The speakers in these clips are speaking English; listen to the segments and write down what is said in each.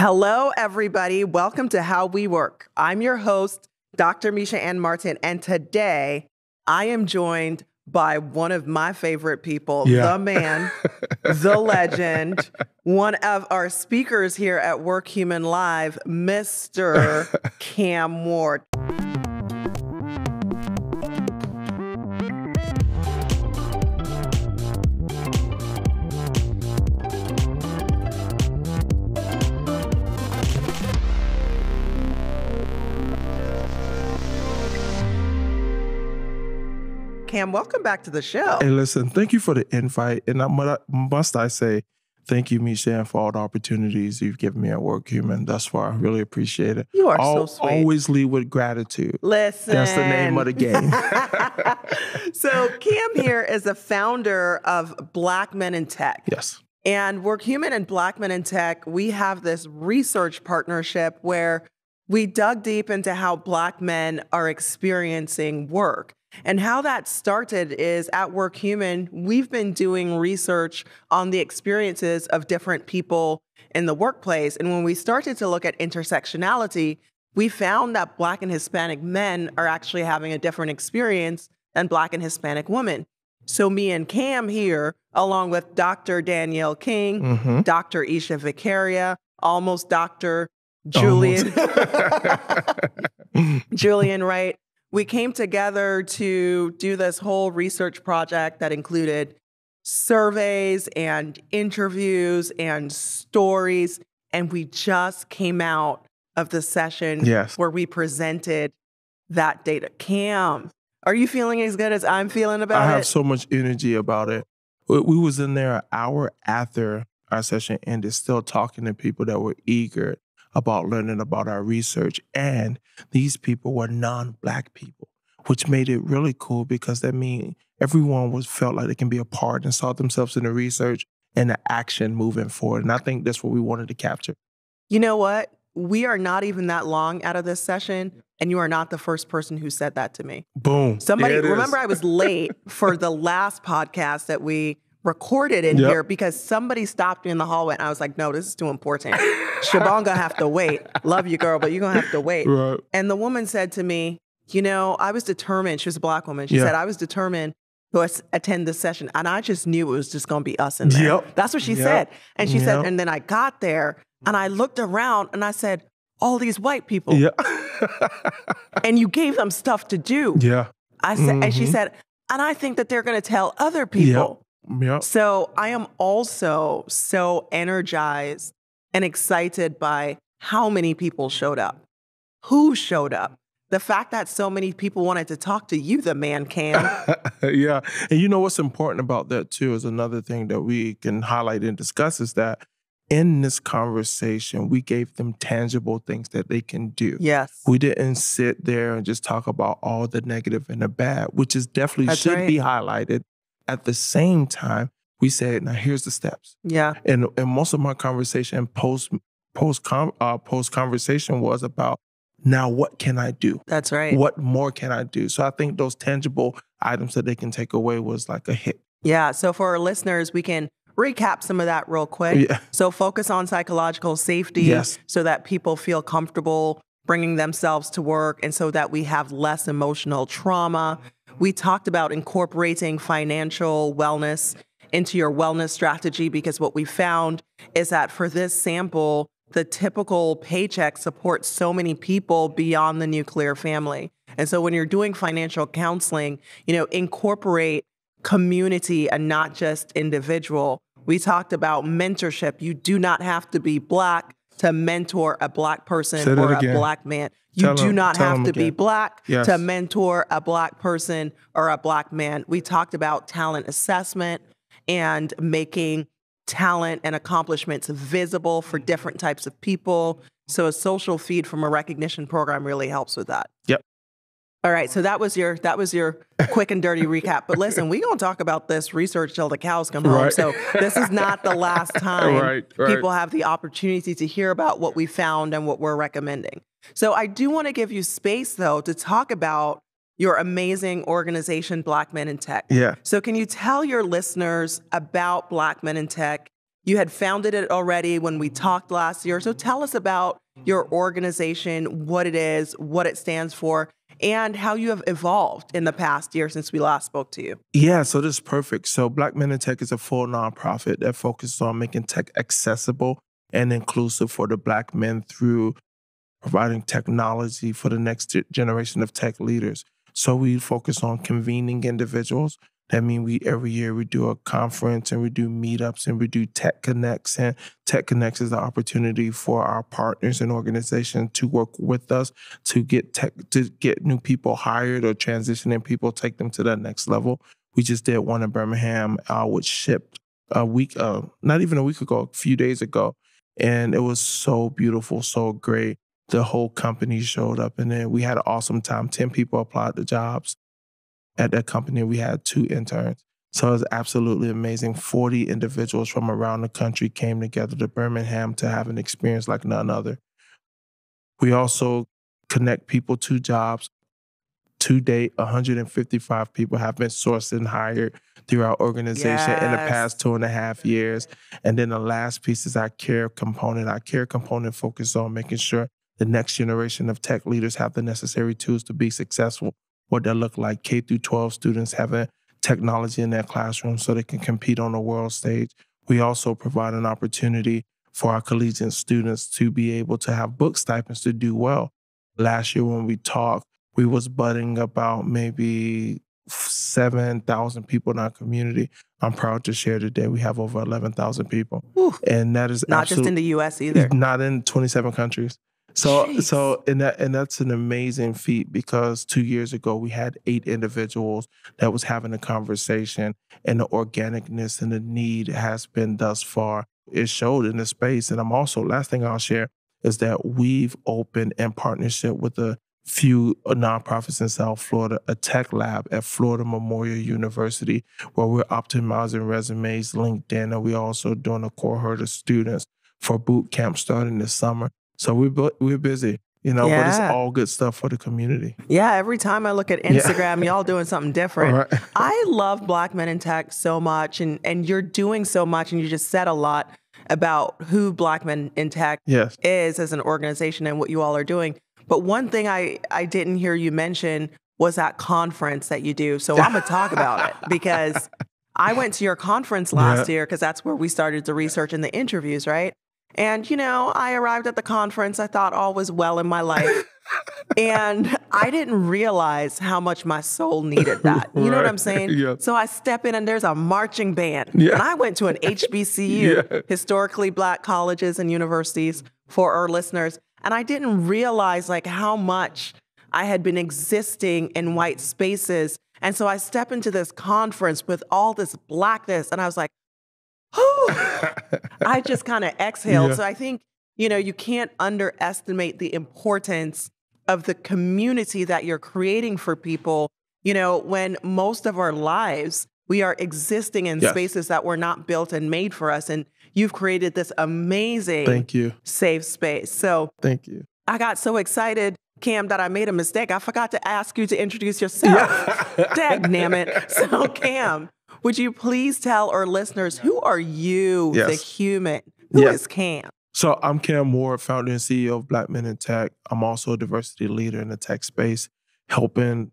Hello, everybody. Welcome to How We Work. I'm your host, Dr. Misha Ann Martin, and today I am joined by one of my favorite people, the man, the legend, one of our speakers here at Workhuman Live, Mr. Kham Ward. Kham, welcome back to the show. Hey, listen, thank you for the invite. And must I say, thank you, Misha, for all the opportunities you've given me at Workhuman thus far. I really appreciate it. You are so sweet. Always lead with gratitude. Listen. That's the name of the game. So Kham here is the founder of Black Men in Tech. Yes. And Workhuman and Black Men in Tech, we have this research partnership where we dug deep into how Black men are experiencing work. And how that started is at Workhuman, we've been doing research on the experiences of different people in the workplace. And when we started to look at intersectionality, we found that Black and Hispanic men are actually having a different experience than Black and Hispanic women. So me and Kham here, along with Dr. Danielle King, Dr. Isha Vicaria, almost Dr. Julian, Julian Wright, we came together to do this whole research project that included surveys and interviews and stories. And we just came out of the session where we presented that data. Kham, are you feeling as good as I'm feeling about it? I have so much energy about it. We was in there an hour after our session ended, still talking to people that were eager about learning about our research. And these people were non-Black people, which made it really cool because that means everyone felt like they can be a part and saw themselves in the research and the action moving forward. And I think that's what we wanted to capture. You know what? We are not even that long out of this session, and you are not the first person who said that to me. Boom. Somebody, remember I was late for the last podcast that we recorded in here because somebody stopped me in the hallway and I was like, no, this is too important. Siobhan gonna have to wait. Love you, girl, but you're gonna have to wait. Right. And the woman said to me, you know, I was determined. She was a Black woman. She said, I was determined to attend this session. And I just knew it was just gonna be us in there. That's what she said. And she said, and then I got there and I looked around and I said, all these white people. And you gave them stuff to do. I said, and she said, and I think that they're gonna tell other people. So I am also so energized and excited by how many people showed up, who showed up. The fact that so many people wanted to talk to you, the man, Kham. And you know what's important about that too is another thing that we can highlight and discuss is that in this conversation, we gave them tangible things that they can do. We didn't sit there and just talk about all the negative and the bad, which is definitely should be highlighted. At the same time, we said, now here's the steps. And most of my conversation post conversation was about, now what can I do? That's right. What more can I do? So I think those tangible items that they can take away was like a hit. So for our listeners, we can recap some of that real quick. So focus on psychological safety so that people feel comfortable bringing themselves to work and so that we have less emotional trauma. We talked about incorporating financial wellness into your wellness strategy because what we found is that for this sample, the typical paycheck supports so many people beyond the nuclear family. And so when you're doing financial counseling, you know, incorporate community and not just individual. We talked about mentorship. You do not have to be Black to mentor a Black person or a Black man. You do not have to be Black to mentor a Black person or a Black man. We talked about talent assessment and making talent and accomplishments visible for different types of people. So a social feed from a recognition program really helps with that. All right, so that was your quick and dirty recap. But listen, we're going to talk about this research till the cows come home. So this is not the last time people have the opportunity to hear about what we found and what we're recommending. So I do want to give you space, though, to talk about your amazing organization, Black Men in Tech. So can you tell your listeners about Black Men in Tech? You had founded it already when we talked last year. So tell us about your organization, what it is, what it stands for, and how you have evolved in the past year since we last spoke to you. Yeah, so this is perfect. So Black Men in Tech is a full nonprofit that focuses on making tech accessible and inclusive for the Black men through providing technology for the next generation of tech leaders. So we focus on convening individuals. That means every year we do a conference and we do meetups and we do Tech Connects. And Tech Connects is the opportunity for our partners and organizations to work with us to get new people hired or transitioning people, take them to that next level. We just did one in Birmingham, which shipped not even a week ago, a few days ago. And it was so beautiful, so great. The whole company showed up, and then we had an awesome time. 10 people applied to jobs at that company. We had 2 interns. So it was absolutely amazing. 40 individuals from around the country came together to Birmingham to have an experience like none other. We also connect people to jobs. To date, 155 people have been sourced and hired through our organization in the past 2.5 years. And then the last piece is our care component. Our care component focuses on making sure the next generation of tech leaders have the necessary tools to be successful. What that look like, K through 12 students having technology in their classroom so they can compete on the world stage. We also provide an opportunity for our collegiate students to be able to have book stipends to do well. Last year when we talked, we was budding about maybe 7,000 people in our community. I'm proud to share today we have over 11,000 people. Ooh, and that is not just in the U.S. either. Not in 27 countries. So that's an amazing feat because 2 years ago we had 8 individuals that was having a conversation, and the organicness and the need has been thus far. It showed in the space. And last thing I'll share is that we've opened in partnership with a few nonprofits in South Florida, a tech lab at Florida Memorial University, where we're optimizing resumes, LinkedIn, and we're also doing a cohort of students for boot camp starting this summer. So we're busy, but it's all good stuff for the community. Yeah, every time I look at Instagram, y'all doing something different. Right. I love Black Men in Tech so much, and you're doing so much, and you just said a lot about who Black Men in Tech is as an organization and what you all are doing. But one thing I didn't hear you mention was that conference that you do. So I'm going to talk about it because I went to your conference last year because that's where we started the research and the interviews, right? And, I arrived at the conference. I thought all was well in my life. And I didn't realize how much my soul needed that. You know what I'm saying? Yeah. So I step in and there's a marching band. Yeah. And I went to an HBCU, historically Black colleges and universities for our listeners. And I didn't realize how much I had been existing in white spaces. And so I step into this conference with all this Blackness and I was like, I just kind of exhaled. Yeah. So I think, you can't underestimate the importance of the community that you're creating for people. When most of our lives, we are existing in spaces that were not built and made for us. And you've created this amazing safe space. So thank you. I got so excited, Kham, that I made a mistake. I forgot to ask you to introduce yourself. Dagnammit. So Kham, would you please tell our listeners, who are you, the human? Who is Kham? So I'm Kham Ward, founder and CEO of Black Men in Tech. I'm also a diversity leader in the tech space, helping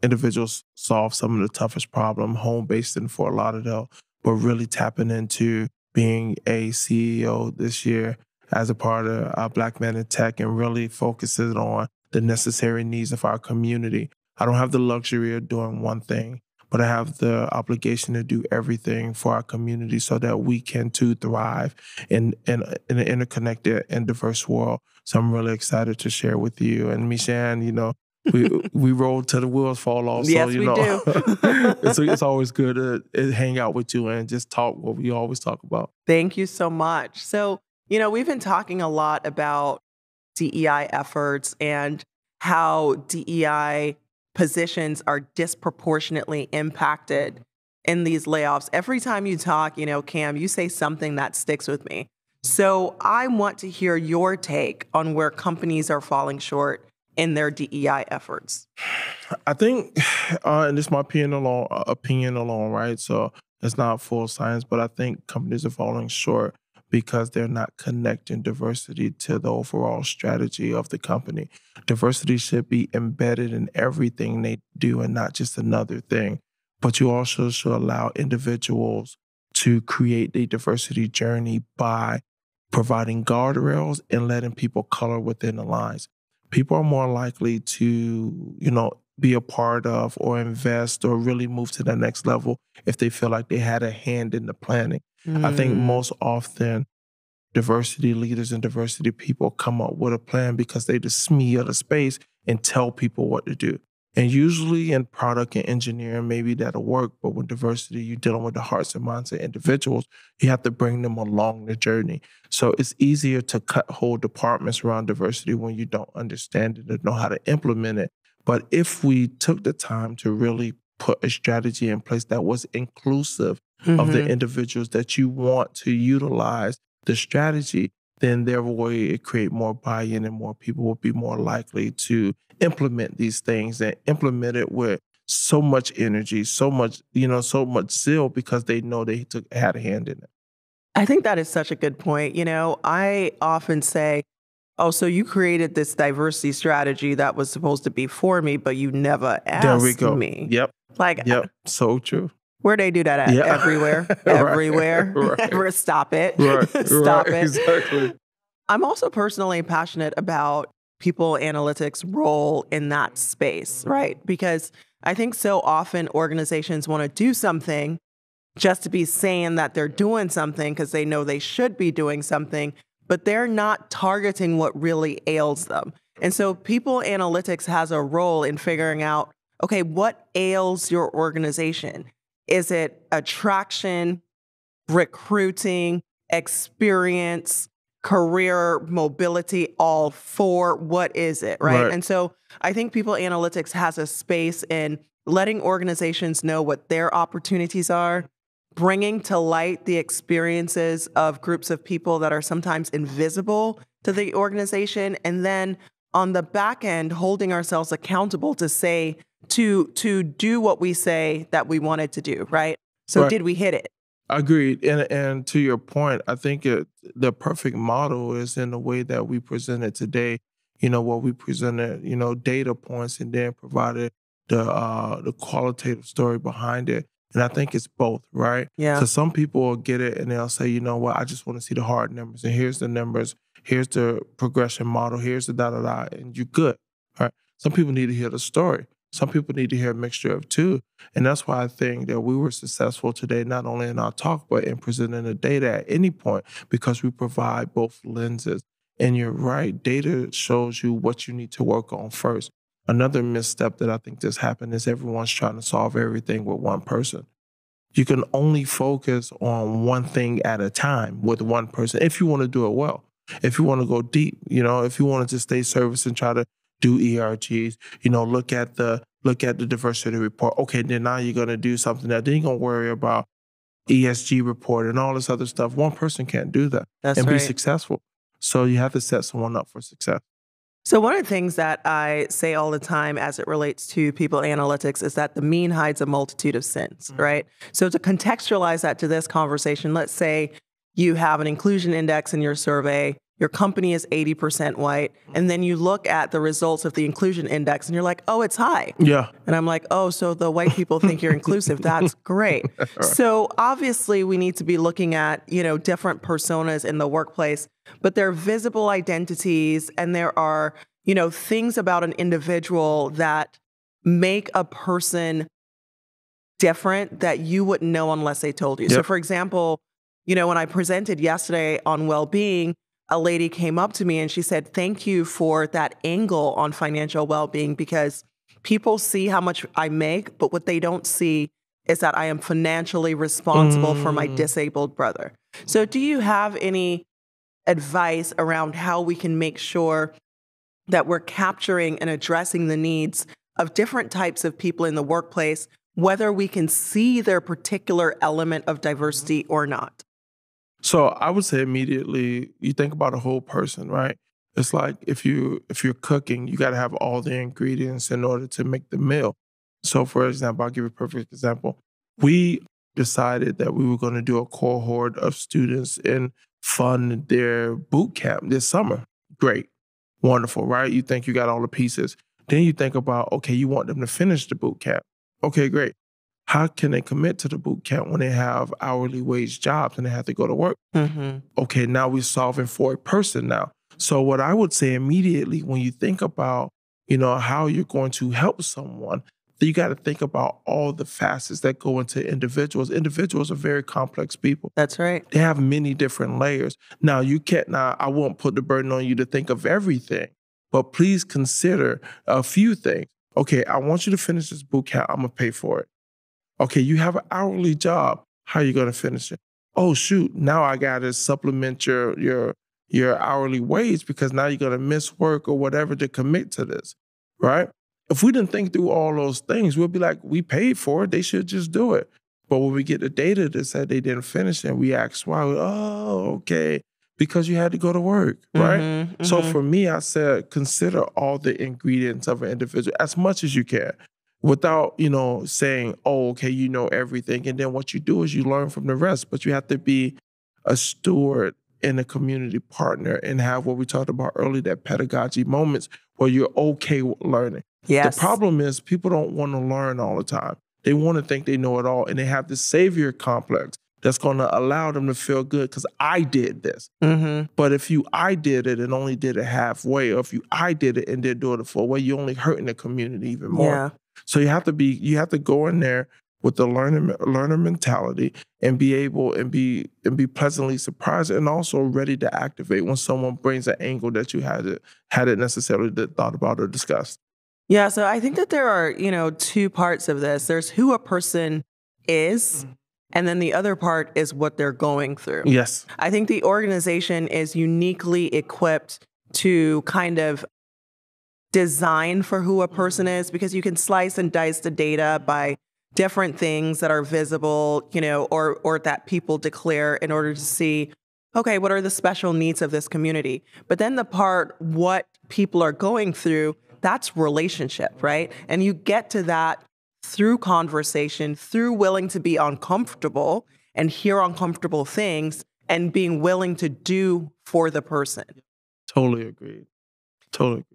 individuals solve some of the toughest problems, home-based in Fort Lauderdale, but really tapping into being a CEO this year as a part of Black Men in Tech and really focuses on the necessary needs of our community. I don't have the luxury of doing one thing, but I have the obligation to do everything for our community so that we can too thrive in an interconnected and diverse world. So I'm really excited to share with you. And Mishan, we roll till the wheels fall off. Yes, so, we do. it's always good to hang out with you and just talk what we always talk about. Thank you so much. So, we've been talking a lot about DEI efforts and how DEI positions are disproportionately impacted in these layoffs. Every time you talk, Kham, you say something that sticks with me. So I want to hear your take on where companies are falling short in their DEI efforts. I think, and this is my opinion alone, right? So It's not full science, but I think companies are falling short because they're not connecting diversity to the overall strategy of the company. Diversity should be embedded in everything they do and not just another thing. But you also should allow individuals to create a diversity journey by providing guardrails and letting people color within the lines. People are more likely to, be a part of or invest or really move to the next level if they feel like they had a hand in the planning. I think most often diversity leaders and diversity people come up with a plan because they just smear the space and tell people what to do. And usually in product and engineering, maybe that'll work. But with diversity, you're dealing with the hearts and minds of individuals. You have to bring them along the journey. So it's easier to cut whole departments around diversity when you don't understand it and know how to implement it. But if we took the time to really put a strategy in place that was inclusive of the individuals that you want to utilize the strategy, then there will create more buy-in and more people will be more likely to implement these things and implement it with so much energy, so much zeal because they know they had a hand in it. I think that is such a good point. I often say, oh, so you created this diversity strategy that was supposed to be for me, but you never asked me. Yep. Yep. So true. Where they do that at? Yeah. Everywhere. Everywhere. Right. Stop it. Right. Stop it. Exactly. I'm also personally passionate about people analytics' role in that space, right? Because I think so often organizations want to do something just to be saying that they're doing something because they know they should be doing something, but they're not targeting what really ails them. And so people analytics has a role in figuring out, okay, what ails your organization? Is it attraction, recruiting, experience, career mobility, all four? What is it, right? And so I think people analytics has a space in letting organizations know what their opportunities are, bringing to light the experiences of groups of people that are sometimes invisible to the organization, and then on the back end, holding ourselves accountable to say, to do what we say that we wanted to do, right? So did we hit it? Agreed. And to your point, I think the perfect model is in the way that we presented today, what we presented, data points and then provided the qualitative story behind it. And I think it's both, right? Yeah. So some people will get it and they'll say, I just want to see the hard numbers. And here's the numbers. Here's the progression model. Here's the da-da-da. And you're good, right? Some people need to hear the story. Some people need to hear a mixture of two. And that's why I think that we were successful today, not only in our talk, but in presenting the data at any point, because we provide both lenses. And you're right, data shows you what you need to work on first. Another misstep that I think just happened is everyone's trying to solve everything with one person. You can only focus on one thing at a time with one person if you want to do it well. If you want to go deep, if you want to just stay service and try to do ERGs, look at the diversity report. Okay, then now you're going to do something that then you're going to worry about ESG report and all this other stuff. One person can't do that be successful. So you have to set someone up for success. So one of the things that I say all the time as it relates to people analytics is that the mean hides a multitude of sins, right? So to contextualize that to this conversation, let's say you have an inclusion index in your survey, your company is 80% white, and then you look at the results of the inclusion index and you're like, oh, it's high. Yeah. And I'm like, oh, so the white people think you're inclusive. That's great. Right. So obviously we need to be looking at, different personas in the workplace, but there are visible identities and there are, things about an individual that make a person different that you wouldn't know unless they told you. Yep. So for example, when I presented yesterday on well-being, a lady came up to me and she said, thank you for that angle on financial well-being, because people see how much I make, but what they don't see is that I am financially responsible for my disabled brother. So do you have any advice around how we can make sure that we're capturing and addressing the needs of different types of people in the workplace, whether we can see their particular element of diversity or not? So I would say immediately, you think about a whole person, right? It's like if you're cooking, you got to have all the ingredients in order to make the meal. So for example, I'll give you a perfect example. We decided that we were going to do a cohort of students and fund their boot camp this summer. Great. Wonderful, right? You think you got all the pieces. Then you think about, okay, you want them to finish the boot camp. Okay, great. How can they commit to the boot camp when they have hourly wage jobs and they have to go to work? Mm-hmm. Okay, now we're solving for a person now. So what I would say immediately when you think about, how you're going to help someone, you got to think about all the facets that go into individuals. Individuals are very complex people. That's right. They have many different layers. Now, I won't put the burden on you to think of everything, but please consider a few things. Okay, I want you to finish this boot camp. I'm going to pay for it. Okay, you have an hourly job. How are you going to finish it? Oh, shoot, now I got to supplement your hourly wage because now you're going to miss work or whatever to commit to this, right? If we didn't think through all those things, we'd be like, we paid for it. They should just do it. But when we get the data that said they didn't finish it, we ask why. Oh, okay. Because you had to go to work, right? Mm-hmm. So for me, I said, consider all the ingredients of an individual as much as you can without, saying, oh, okay, you know everything. And then what you do is you learn from the rest. But you have to be a steward and a community partner and have what we talked about earlier, that pedagogy moments where you're okay with learning. Yes. The problem is people don't want to learn all the time. They want to think they know it all, and they have this savior complex that's going to allow them to feel good because I did this. Mm-hmm. But if I did it and only did it halfway, or if I did it and didn't do it the full way, you're only hurting the community even more. Yeah. So you have to go in there with the learner mentality and be able and be pleasantly surprised and also ready to activate when someone brings an angle that you hadn't necessarily thought about or discussed. Yeah, so I think that there are, two parts of this. There's who a person is, and then the other part is what they're going through. Yes. I think the organization is uniquely equipped to kind of design for who a person is because you can slice and dice the data by different things that are visible, or that people declare in order to see, okay, what are the special needs of this community? But then the part, what people are going through, that's relationship, right? And you get to that through conversation, through willing to be uncomfortable and hear uncomfortable things and being willing to do for the person. Totally agreed.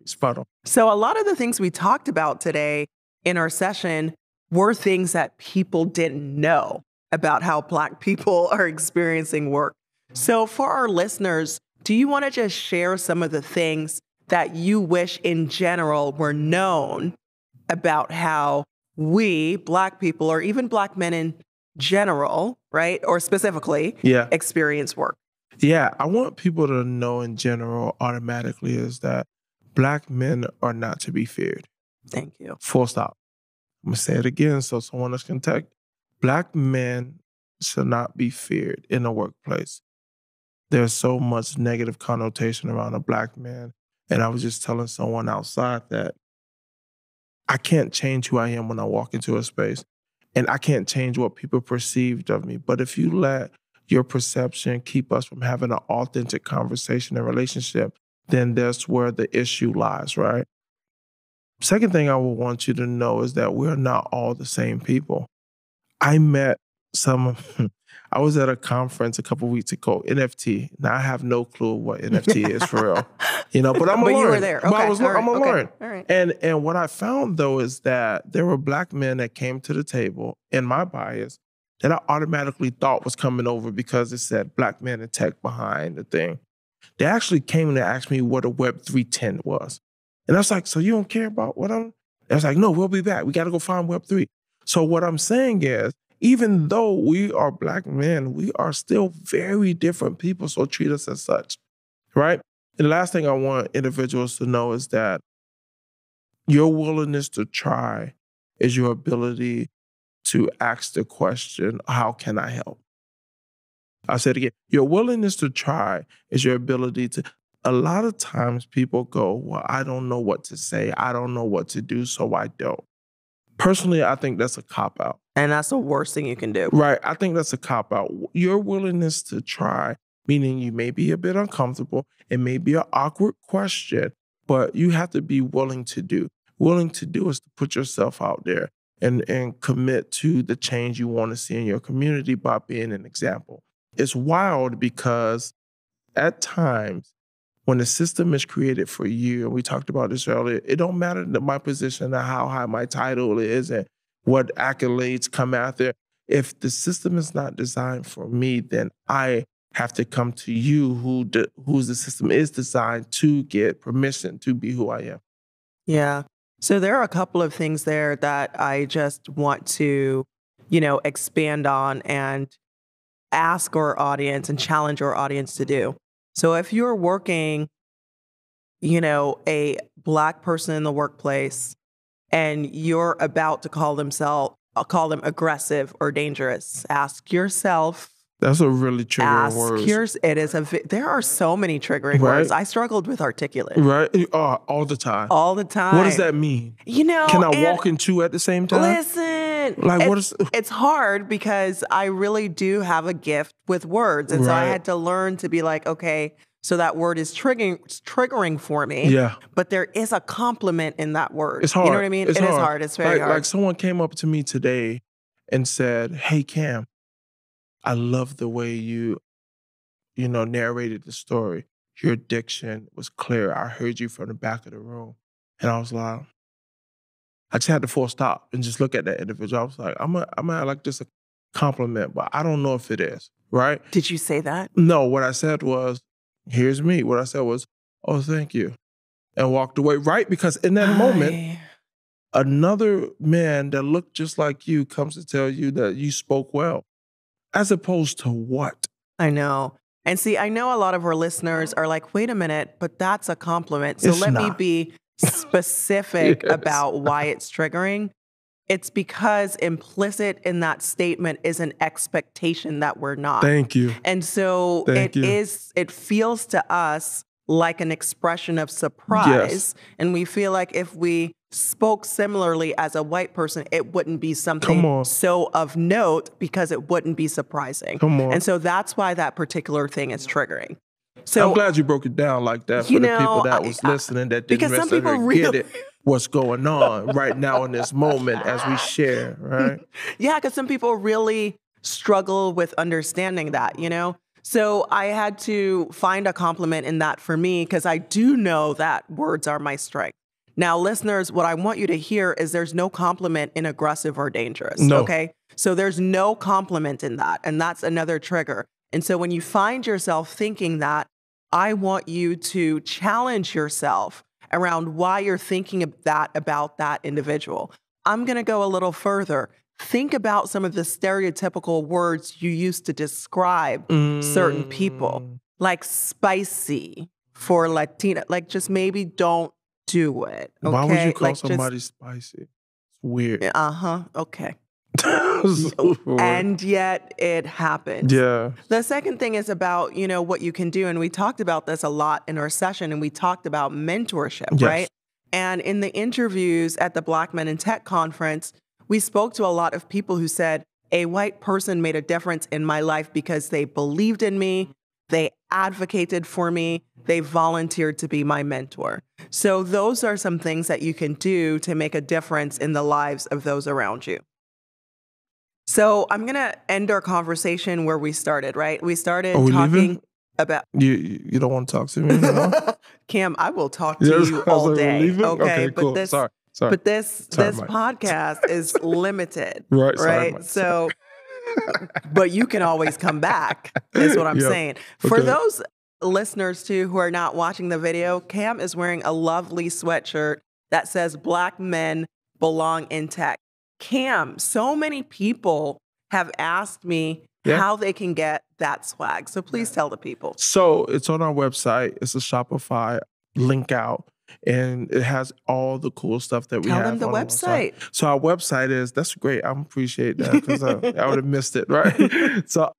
Spot on. So a lot of the things we talked about today in our session were things that people didn't know about how Black people are experiencing work. So for our listeners, do you want to just share some of the things that you wish in general were known about how we, Black people, or even Black men in general, right, or specifically, experience work? Yeah, I want people to know in general automatically is that Black men are not to be feared. Thank you. Full stop. I'm going to say it again so someone else can take. Black men should not be feared in the workplace. There's so much negative connotation around a Black man. And I was just telling someone outside that I can't change who I am when I walk into a space. And I can't change what people perceived of me. But if you let your perception keep us from having an authentic conversation and relationship, then that's where the issue lies, right? Second thing I would want you to know is that we're not all the same people. I was at a conference a couple of weeks ago, NFT. Now, I have no clue what NFT is for real. But I'm going to learn. But you were there. Okay. I'm going to learn. All right. And what I found, though, is that there were Black men that came to the table, in my bias, that I automatically thought was coming over because it said Black men in tech behind the thing. They actually came and asked me what a Web 3.10 was. And I was like, so you don't care about what I'm... I was like, no, we'll be back. We got to go find Web 3. So what I'm saying is, even though we are Black men, we are still very different people, so treat us as such, right? And the last thing I want individuals to know is that your willingness to try is your ability to ask the question, how can I help? I'll say it again. Your willingness to try is your ability to... A lot of times people go, well, I don't know what to say. I don't know what to do, so I don't. Personally, I think that's a cop-out. And that's the worst thing you can do. Right. I think that's a cop-out. Your willingness to try, meaning you may be a bit uncomfortable, it may be an awkward question, but you have to be willing to do. Willing to do is to put yourself out there and commit to the change you want to see in your community by being an example. It's wild because at times when the system is created for you, and we talked about this earlier, it don't matter my position or how high my title is and what accolades come after. If the system is not designed for me, then I have to come to you whose the system is designed to get permission to be who I am. Yeah. So there are a couple of things there that I just want to, expand on and ask our audience and challenge our audience to do. So if you're working, a Black person in the workplace and you're about to call them aggressive or dangerous, ask yourself. That's a really triggering word. There are so many triggering words. I struggled with articulate. Right? All the time. All the time. What does that mean? Can I walk in two at the same time? Listen. It's hard because I really do have a gift with words. And so I had to learn to be like, okay, so that word is triggering for me. Yeah. But there is a compliment in that word. It's hard. You know what I mean? It is hard. It's very hard. Like someone came up to me today and said, "Hey, Kham, I love the way you narrated the story. Your diction was clear. I heard you from the back of the room." And I was like, I just had to full stop and just look at that individual. I was like, I'm gonna like this a compliment, but I don't know if it is, right? Did you say that? No, what I said was, here's me. What I said was, "Oh, thank you," and walked away, right? Because in that moment, another man that looked just like you comes to tell you that you spoke well. As opposed to what? I know. And see, I know a lot of our listeners are like, wait a minute, but that's a compliment. So let me be specific about why it's triggering. It's because implicit in that statement is an expectation that we're not. Thank you. And so it feels to us like an expression of surprise. Yes. And we feel like if we spoke similarly as a white person, it wouldn't be something so of note because it wouldn't be surprising. And so that's why that particular thing is triggering. So I'm glad you broke it down like that for the people that was listening that didn't necessarily get it. What's going on right now in this moment as we share, right? Yeah, because some people really struggle with understanding that, So I had to find a compliment in that for me because I do know that words are my strength. Now, listeners, what I want you to hear is there's no compliment in aggressive or dangerous, okay? So there's no compliment in that, and that's another trigger. And so when you find yourself thinking that, I want you to challenge yourself around why you're thinking of that about that individual. I'm going to go a little further. Think about some of the stereotypical words you used to describe certain people, like spicy for Latina, like just maybe don't do it. Okay? Why would you call somebody spicy? It's weird. Okay. And yet it happens. Yeah. The second thing is about, what you can do. And we talked about this a lot in our session, and we talked about mentorship, right? And in the interviews at the Black Men in Tech conference, we spoke to a lot of people who said, a white person made a difference in my life because they believed in me, they advocated for me, they volunteered to be my mentor. So those are some things that you can do to make a difference in the lives of those around you. So I'm going to end our conversation where we started, right? We started talking about... You don't want to talk to me anymore? Kham, I will talk to you all day. Okay, cool. Sorry. But this podcast is limited, right? So, but you can always come back, is what I'm saying. For those listeners, too, who are not watching the video, Kham is wearing a lovely sweatshirt that says Black Men Belong in Tech. Kham, so many people have asked me how they can get that swag. So please tell the people. So it's on our website. It's a Shopify link out. And it has all the cool stuff that we have. Tell them the website. So our website is, that's great. I appreciate that because I would have missed it, right? So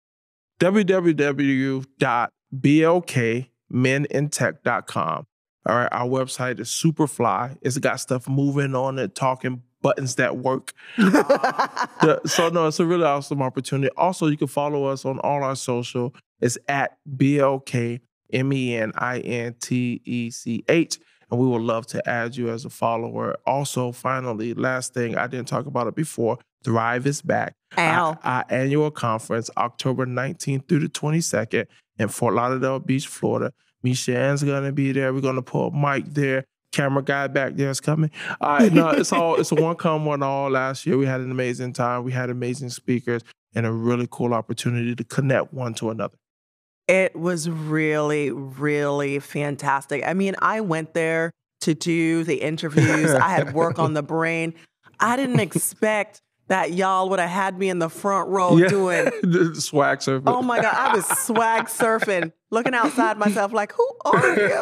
www.blkmenintech.com. All right. Our website is super fly. It's got stuff moving on it, talking buttons that work. So no, it's a really awesome opportunity. Also, you can follow us on all our social. It's at BLKMenintech. and we would love to add you as a follower. Also, finally, last thing, I didn't talk about it before, Thrive is back. Our annual conference, October 19th through the 22nd in Fort Lauderdale Beach, Florida. Michelle's going to be there. We're going to pull a mic there. Camera guy back there is coming. No, it's a one come, one all. Last year, we had an amazing time. We had amazing speakers and a really cool opportunity to connect one to another. It was really, really fantastic. I mean, I went there to do the interviews. I had work on the brain. I didn't expect that y'all would have had me in the front row doing swag surfing. Oh my God, I was swag surfing, looking outside myself like, who are you?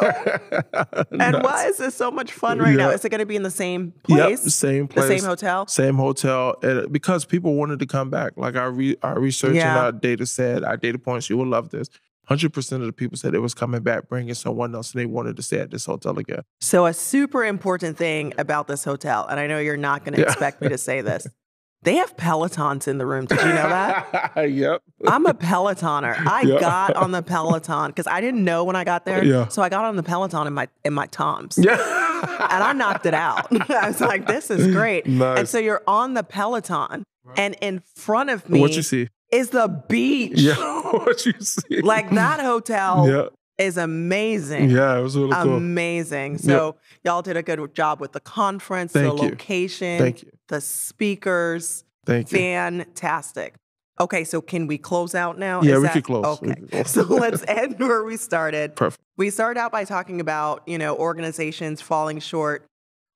And why is this so much fun right now? Is it going to be in the same place? Yep, same place. The same hotel? Same hotel. Because people wanted to come back. Like our research and our data said, our data points, you will love this. 100% of the people said it was coming back, bringing someone else, and they wanted to stay at this hotel again. So a super important thing about this hotel, and I know you're not going to expect me to say this, they have Pelotons in the room. Did you know that? Yep. I'm a Pelotoner. I got on the Peloton because I didn't know when I got there. So I got on the Peloton in my Toms. And I knocked it out. I was like, this is great. Nice. And so you're on the Peloton, and in front of me what you see? Is the beach. Yeah, what you see. Like that hotel is amazing. Yeah, it was really cool. Amazing. So y'all did a good job with the conference, the location, the speakers. Thank you. Fantastic. Okay, so can we close out now? Yeah, we can close. Okay, so let's end where we started. Perfect. We started out by talking about, organizations falling short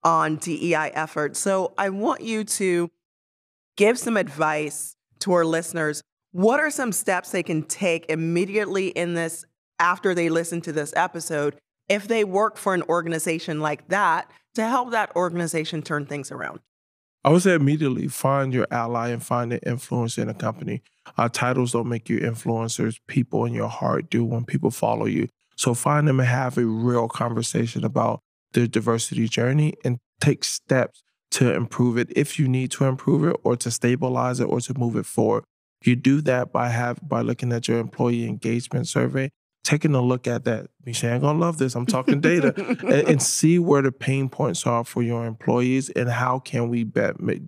on DEI efforts. So I want you to give some advice to our listeners. What are some steps they can take immediately in this, after they listen to this episode, if they work for an organization like that, to help that organization turn things around? I would say immediately find your ally and find an influencer in a company. Titles don't make you influencers. People in your heart do when people follow you. So find them and have a real conversation about their diversity journey and take steps to improve it if you need to improve it or to stabilize it or to move it forward. You do that by looking at your employee engagement survey, taking a look at that. Michelle ain't gonna love this. I'm talking data and see where the pain points are for your employees and how can we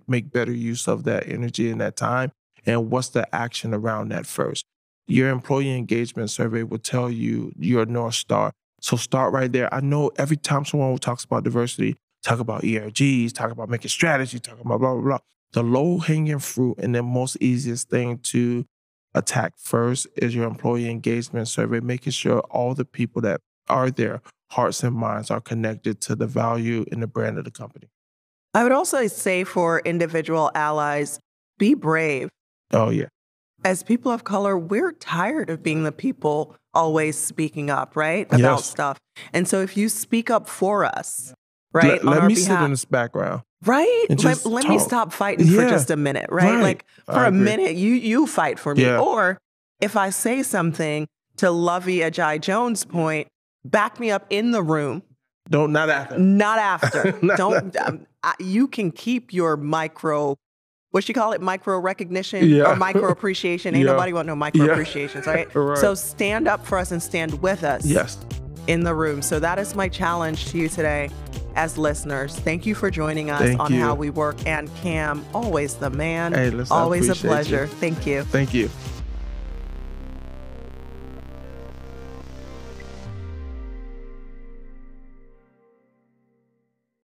make better use of that energy and that time and what's the action around that first. Your employee engagement survey will tell you your North Star. So start right there. I know every time someone talks about diversity, talk about ERGs, talk about making strategy, talk about blah, blah, blah. The low-hanging fruit and the most easiest thing to attack first is your employee engagement survey, making sure all the people that are there, hearts and minds, are connected to the value and the brand of the company. I would also say for individual allies, be brave. Oh, yeah. As people of color, we're tired of being the people always speaking up, right? About stuff. And so if you speak up for us, right? Let me sit in this background. Right? Let me stop fighting for just a minute, right? Like for a minute, you fight for me. Yeah. Or if I say something, to Lovey Ajayi Jones' point, back me up in the room. Not after. Not after. You can keep your micro recognition or micro appreciation. Ain't nobody want no micro appreciations, right? So stand up for us and stand with us in the room. So that is my challenge to you today as listeners. Thank you for joining us on How We Work. And Kham, always the man. Hey, listen, always a pleasure. Thank you. Thank you.